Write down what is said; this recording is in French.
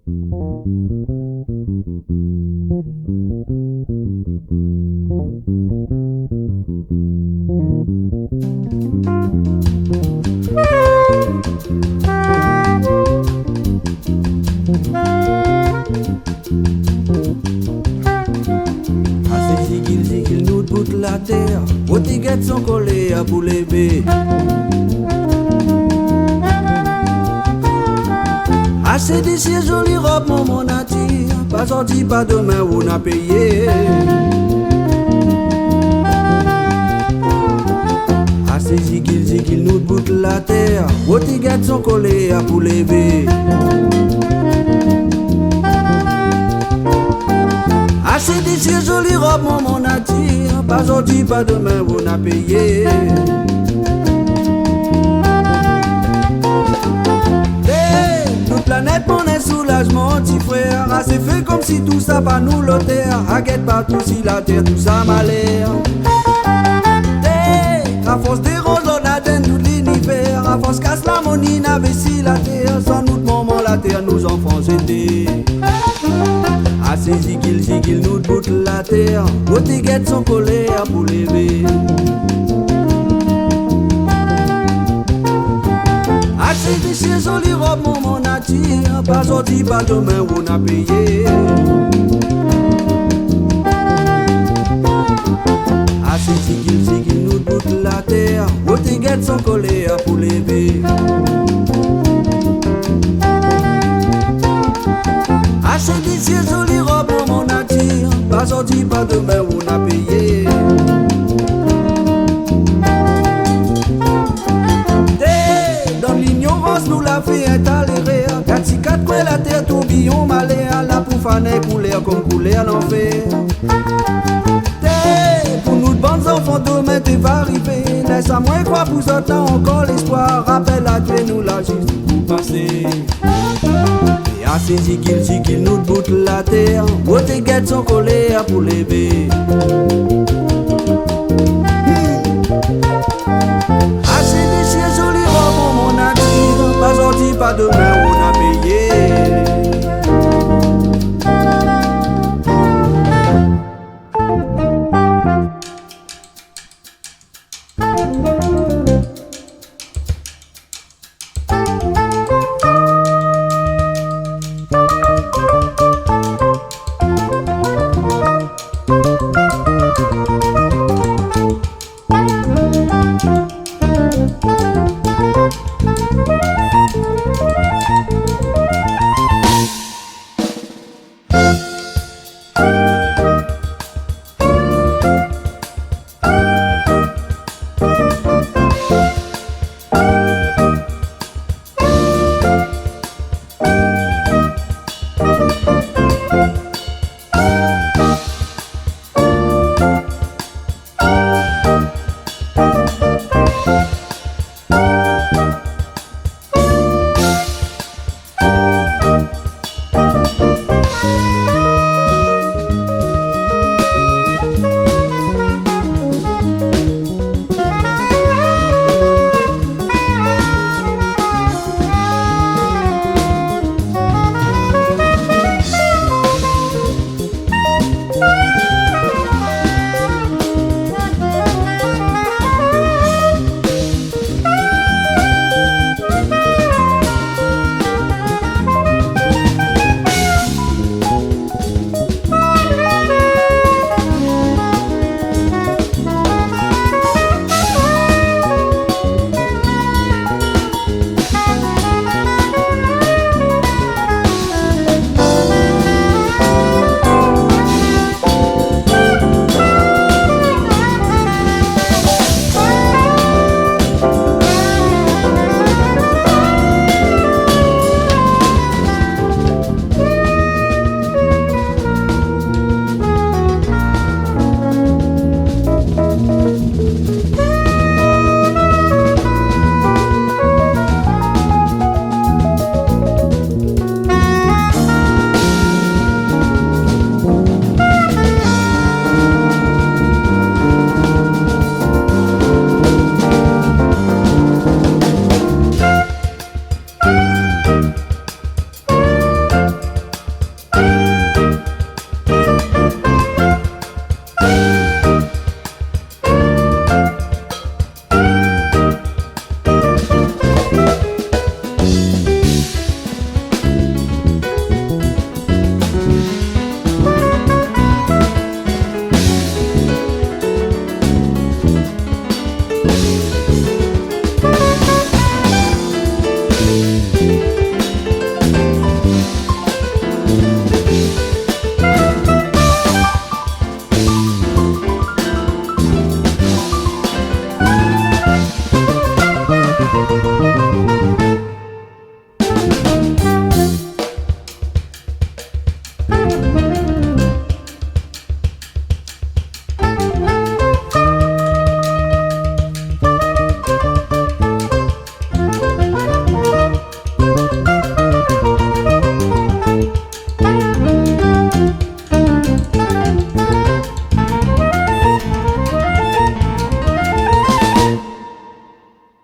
Zigil nous bout la terre, aux tiguettes sont collées à pour lever. Assez d'ici jolie robe mon attire, pas sorti pas demain on a payé. Assez zigil nous bout la terre, aux tiguettes sont collées à pour lever. Assez d'ici jolie robe mon attire, pas aujourd'hui pas demain on a payé. Toute planète mon est soulagement petit frère, assez fait comme si tout ça pas nous l'auteur, raquette partout si la terre tout ça m'a l'air. À force des roses on atteint tout l'univers, à force casse la monine avec si la terre, sans nous moment la terre nous enfants étaient. Assez zigil nous bout la terre, aux tiguettes sont collées à pour lever. Assez d'ici jolie robe mon attire, pas aujourd'hui pas demain on a payé. Assez zigil nous bout la terre, aux tiguettes sont collées à pour lever. Assez d'ici jolie robe mon attire, pas aujourd'hui pas demain on a payé. Dans l'ignorance nous la fait intolérer, quatre si quatre coins la terre tourbillon malais, la poufaner couler comme couler à l'enfer. Pour nous de bons enfants demain t'es va arriver, laisse à moins croire vous autant encore l'espoir, rappelle à Dieu nous la justice pour passer. Assez zigil nous bout la terre, aux tiguettes sont collées à pour lever.